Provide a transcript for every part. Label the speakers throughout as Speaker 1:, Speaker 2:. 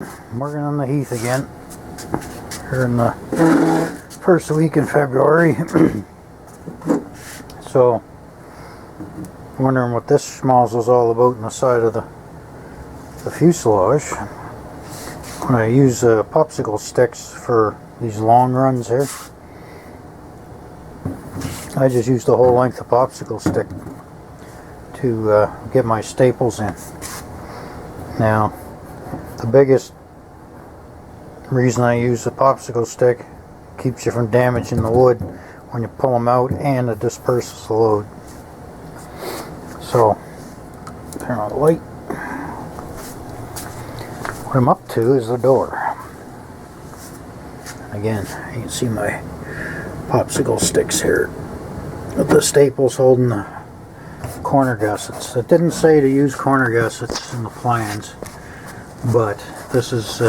Speaker 1: I'm working on the Heath again here in the first week in February. So, wondering what this schmaltz is all about in the side of the fuselage. When I use popsicle sticks for these long runs here, I just use the whole length of popsicle stick to get my staples in. Now, the biggest reason I use a popsicle stick, keeps you from damaging the wood when you pull them out, and it disperses the load. So, turn on the light. What I'm up to is the door. Again, you can see my popsicle sticks here with the staples holding the corner gussets. It didn't say to use corner gussets in the plans, but this is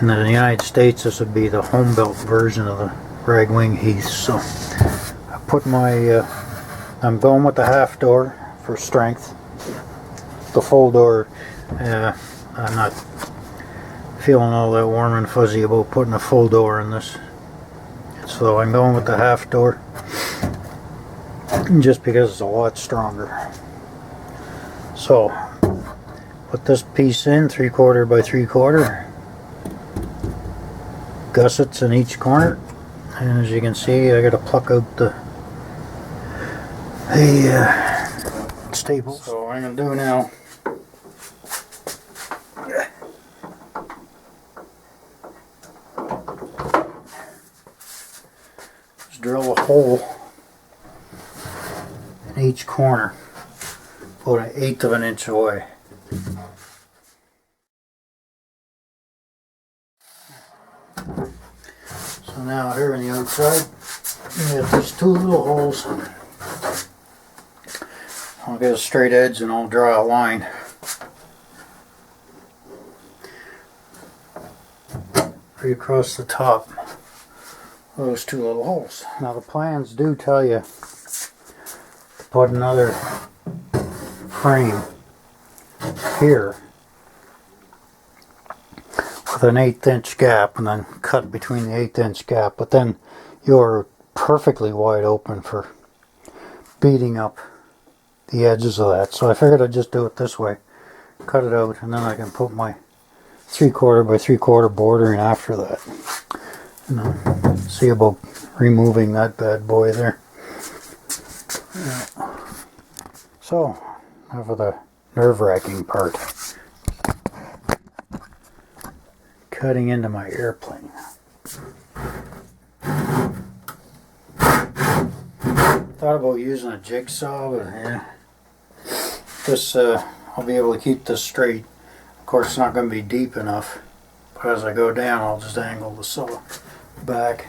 Speaker 1: in the United States, this would be the home built version of the RagWing Heath. So I put my I'm going with the half door for strength. The full door, I'm not feeling all that warm and fuzzy about putting a full door in this, so I'm going with the half door just because it's a lot stronger. So put this piece in 3/4 by 3/4, gussets in each corner, and as you can see, I got to pluck out the staples. So what I'm going to do now, is drill a hole in each corner, about 1/8 of an inch away. So now here on the outside, we have these two little holes. I'll get a straight edge and I'll draw a line right across the top of those two little holes. Now the plans do tell you to put another frame here with an 1/8 inch gap, and then cut between the 1/8 inch gap, but then you're perfectly wide open for beating up the edges of that. So I figured I'd just do it this way, cut it out, and then I can put my 3/4 by 3/4 border in after that. And I'll see about removing that bad boy there. So, now for the nerve-wracking part. Cutting into my airplane. Thought about using a jigsaw, but yeah. This, I'll be able to keep this straight. Of course, it's not going to be deep enough, but as I go down, I'll just angle the saw back.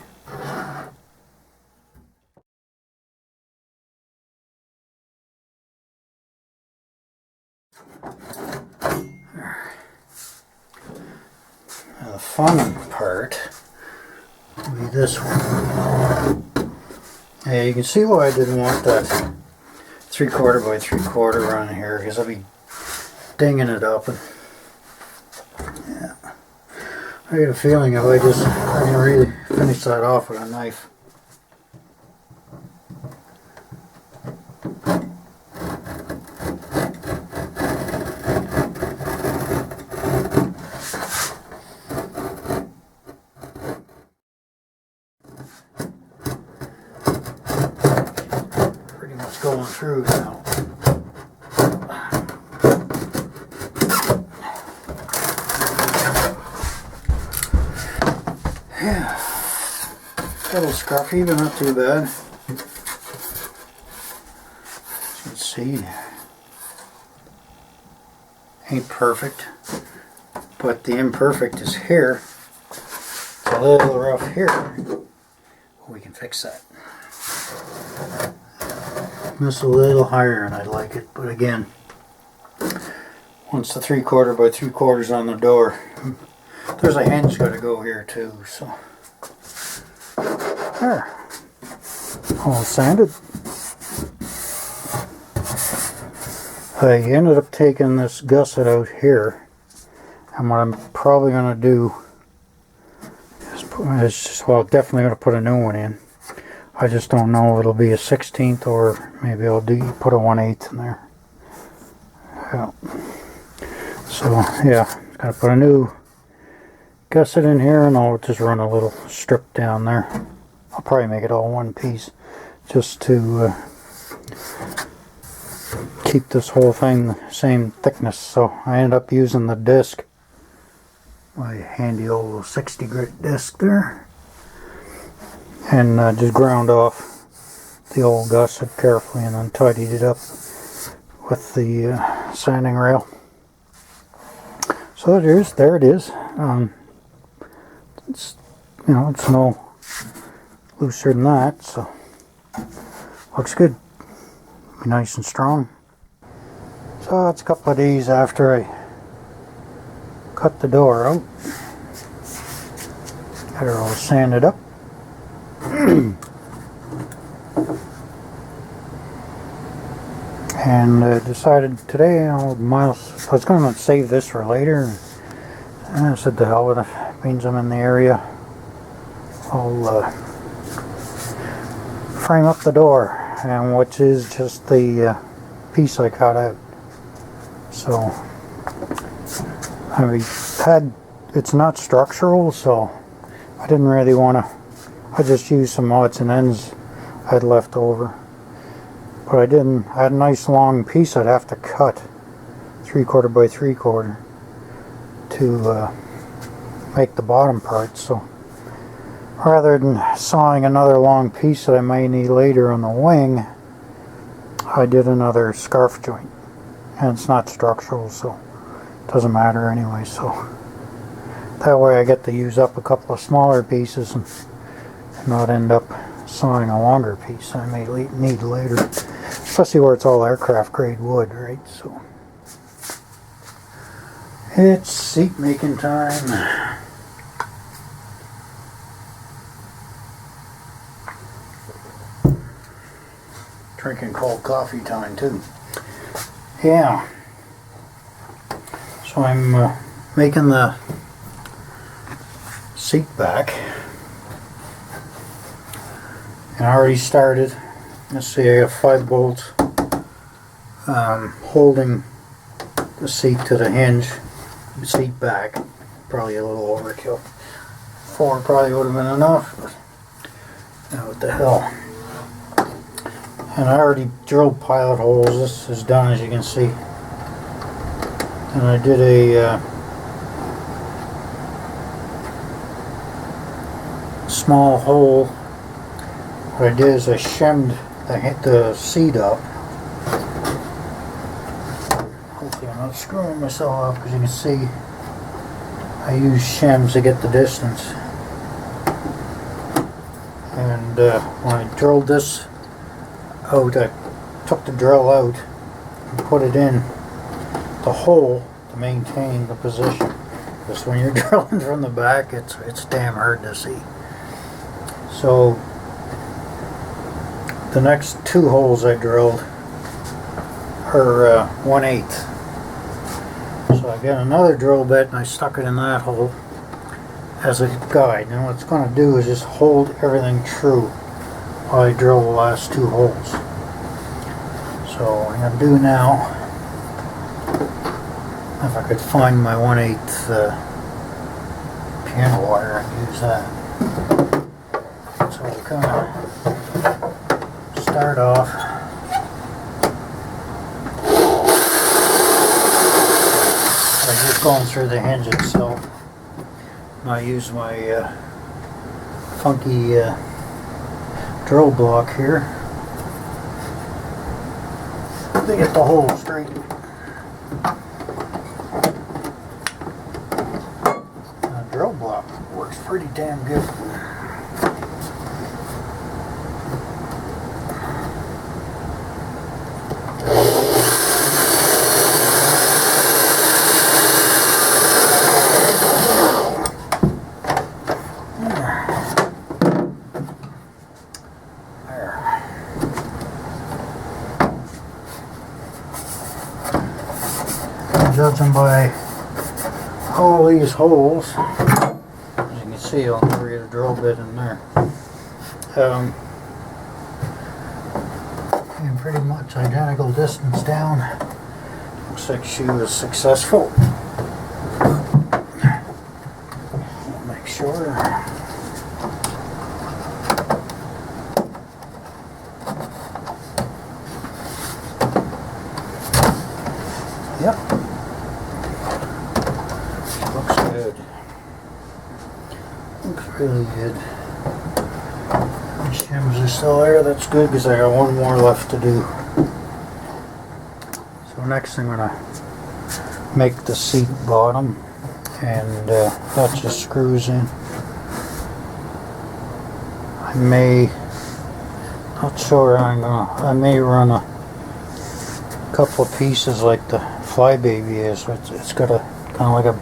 Speaker 1: Now the fun part will be this one. Yeah, you can see why I didn't want that 3/4 by 3/4 run here, because I'll be dinging it up. And yeah, I get a feeling if I can really finish that off with a knife. Going through now. Yeah, a little scruffy, but not too bad. As you can see, ain't perfect, but the imperfect is here. It's a little rough here. We can fix that. This a little higher and I like it, but again, once the 3/4 by 3/4 on the door, there's a hinge got to go here too, so there, all sanded. I ended up taking this gusset out here And what I'm probably going to do is, well, definitely going to put a new one in. I just don't know if it'll be a 16th or maybe I'll put a 1/8 in there. Yeah. So yeah, got to put a new gusset in here, and I'll just run a little strip down there. I'll probably make it all one piece just to keep this whole thing the same thickness. So I end up using the disc, my handy old 60 grit disc there, and just ground off the old gusset carefully and then tidied it up with the sanding rail. So there it is. It's, you know, it's no looser than that, so looks good. Be nice and strong. So it's a couple of days after I cut the door out. Got her all sanded up. And decided today I was going to save this for later, and I said to hell with it. Means I'm in the area, I'll frame up the door, and which is just the piece I cut out. So it's not structural, so I didn't really want to. I just used some odds and ends I had left over. But I had a nice long piece I'd have to cut 3/4 by 3/4 to make the bottom part. So rather than sawing another long piece that I may need later on the wing, I did another scarf joint, and it's not structural, so it doesn't matter anyway. So that way I get to use up a couple of smaller pieces and not end up sawing a longer piece I may need later. Especially where it's all aircraft grade wood, right? So it's seat making time. Drinking cold coffee time too. Yeah. So I'm making the seat back, and I already started. Let's see, I have 5 bolts holding the seat to the hinge, seat back. Probably a little overkill. 4 probably would have been enough, but now what the hell. And I already drilled pilot holes. This is done, as you can see. And I did a small hole. What I did is I shimmed the seat up. Hopefully I'm not screwing myself up, because you can see I use shims to get the distance. And when I drilled this out, I took the drill out and put it in the hole to maintain the position. Because when you're drilling from the back, it's damn hard to see. So the next 2 holes I drilled are 1/8. So I got another drill bit and I stuck it in that hole as a guide. And what it's going to do is just hold everything true while I drill the last 2 holes. So what I'm going to do now, if I could find my 1/8 piano wire, I'd use that. So we'll kind of start off. I'm just going through the hinge itself. And I use my funky drill block here to get the hole straight. The drill block works pretty damn good. Judging by all these holes. As you can see, I'll never get a drill bit in there. And pretty much identical distance down. Looks like she was successful. I'll make sure. Yep. Looks good. Looks really good. The shims are still there. That's good because I got one more left to do. So next I'm going to make the seat bottom, and that just screws in. Not sure I may run a couple of pieces like the Flybaby is. It's got a kind of like a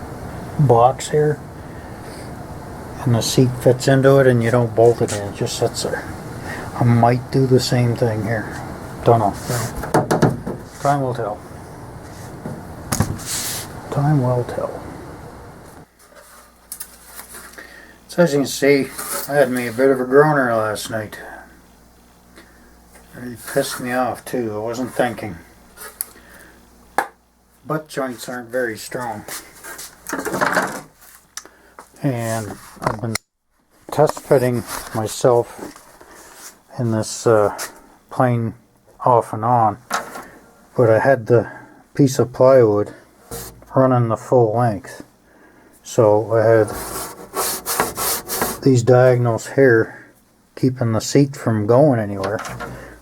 Speaker 1: box here, and the seat fits into it, and you don't bolt it in. It just sits there. I might do the same thing here. Don't know. Time will tell. Time will tell. So as you can see, I had me a bit of a groaner last night. It pissed me off too. I wasn't thinking. Butt joints aren't very strong. And I've been test fitting myself in this plane off and on, but I had the piece of plywood running the full length, so I had these diagonals here keeping the seat from going anywhere,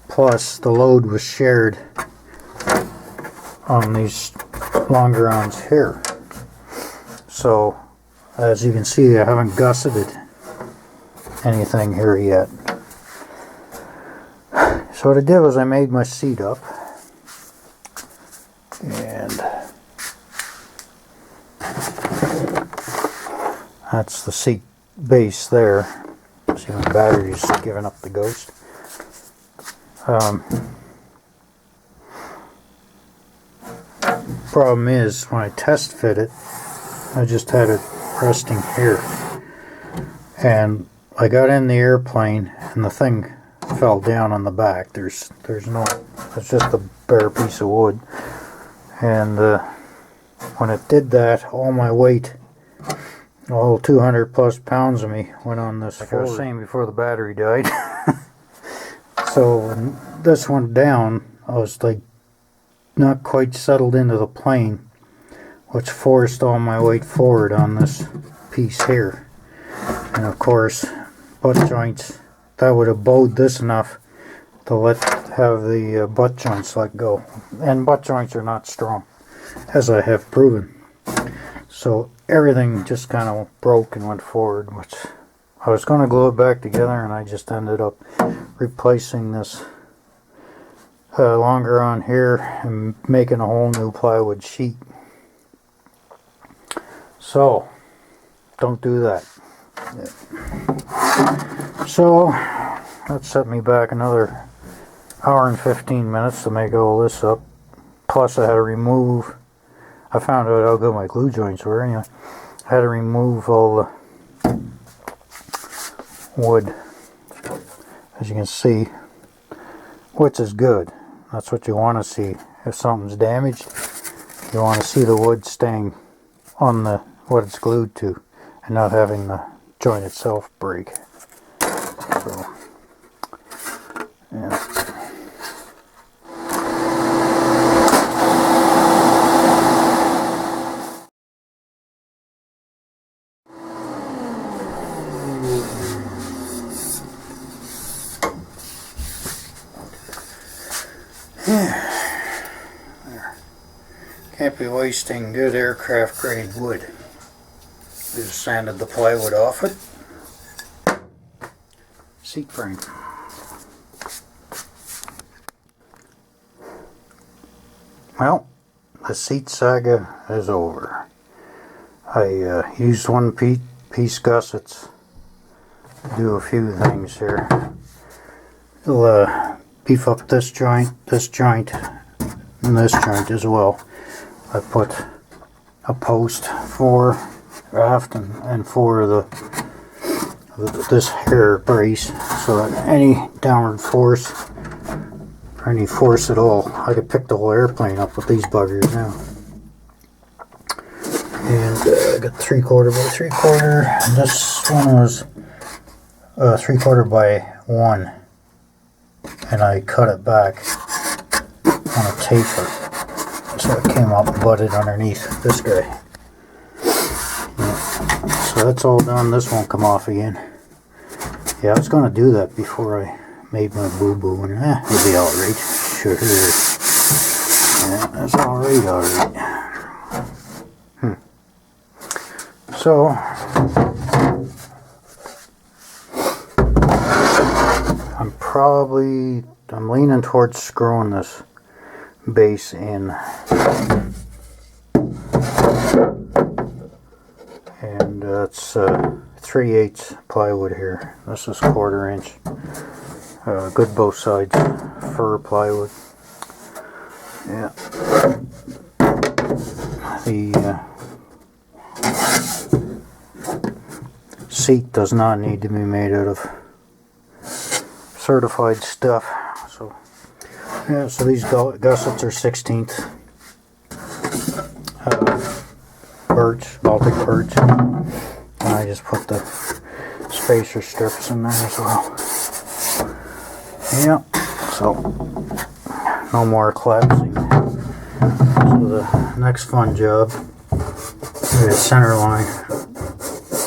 Speaker 1: plus the load was shared on these longerons here. So as you can see, I haven't gusseted anything here yet. So what I did was I made my seat up, and that's the seat base there. See, my battery's giving up the ghost. Problem is, when I test fit it, I just had it resting here, and I got in the airplane and the thing fell down on the back. There's no, it's just a bare piece of wood, and when it did that, all my weight, all 200 plus pounds of me went on this, like I was saying before the battery died. So when this went down, I was like not quite settled into the plane, which forced all my weight forward on this piece here. And of course, butt joints, that would have bowed this enough to have the butt joints let go. And butt joints are not strong, as I have proven. So everything just kind of broke and went forward, which I was going to glue it back together, and I just ended up replacing this longeron here and making a whole new plywood sheet. So don't do that. So that set me back another hour and 15 minutes to make all this up. Plus I had to remove, I found out how good my glue joints were anyway. I had to remove all the wood, as you can see, which is good. That's what you want to see. If something's damaged, you want to see the wood staying on the what it's glued to and not having the joint itself break. So, yeah. There. Can't be wasting good aircraft grade wood. Just sanded the plywood off it. Seat frame. Well, the seat saga is over. I used one piece gussets to do a few things here. It'll beef up this joint, and this joint as well. I put a post for aft and for this hair brace, so that any downward force or any force at all, I could pick the whole airplane up with these buggers now. And I got 3/4 by 3/4. And this one was 3/4 by 1, and I cut it back on a taper, so it came up and butted underneath this guy. Yeah. So that's all done. This won't come off again. Yeah, I was going to do that before I made my boo-boo, and it'll be alright. Sure. Yeah, that's alright. So, I'm leaning towards screwing this base in. And it's 3/8 plywood here. This is 1/4 inch. Good both sides. Fir plywood. Yeah. The seat does not need to be made out of certified stuff. So yeah, so these gussets are 16th birch, Baltic birch, and I just put the spacer strips in there as well. Yeah, so no more collapsing. So the next fun job is center line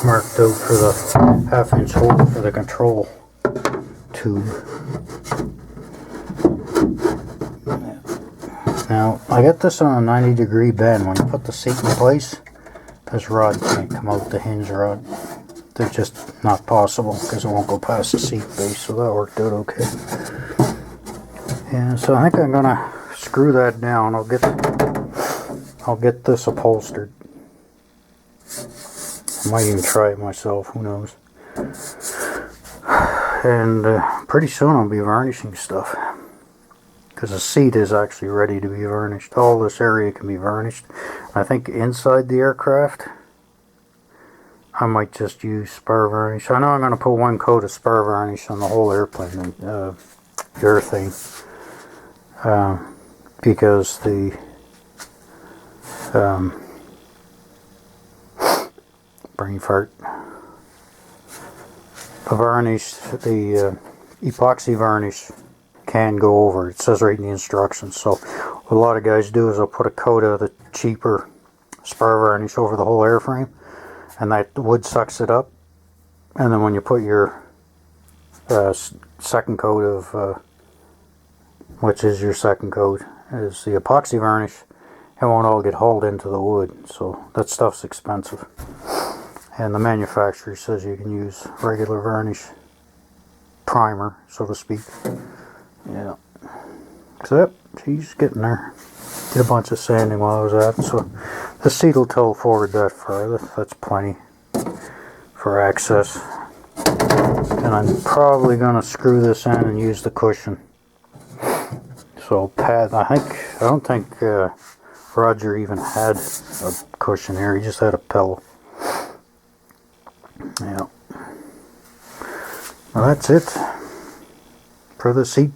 Speaker 1: marked out for the 1/2 inch hole for the control tube. Now I got this on a 90-degree bend. When you put the seat in place, this rod can't come out, the hinge rod. They're just not possible because it won't go past the seat base, so that worked out okay. Yeah, so I think I'm gonna screw that down. I'll get this upholstered. I might even try it myself, who knows. And pretty soon I'll be varnishing stuff, because the seat is actually ready to be varnished. All this area can be varnished. I think inside the aircraft I might just use spar varnish. I know I'm going to put 1 coat of spar varnish on the whole airplane, urethane, because the brain fart. The varnish, the epoxy varnish can go over. It says right in the instructions. So what a lot of guys do is they'll put a coat of the cheaper spar varnish over the whole airframe, and that wood sucks it up. And then when you put your second coat of, which is your second coat, is the epoxy varnish, it won't all get hauled into the wood. So that stuff's expensive. And the manufacturer says you can use regular varnish primer, so to speak. Yeah. So yep, she's getting there. Did a bunch of sanding while I was at it, so the seat will tow forward that far. That's plenty for access. And I'm probably going to screw this in and use the cushion. So pad, I don't think Roger even had a cushion here. He just had a pillow. Yeah. Well, that's it for the seat.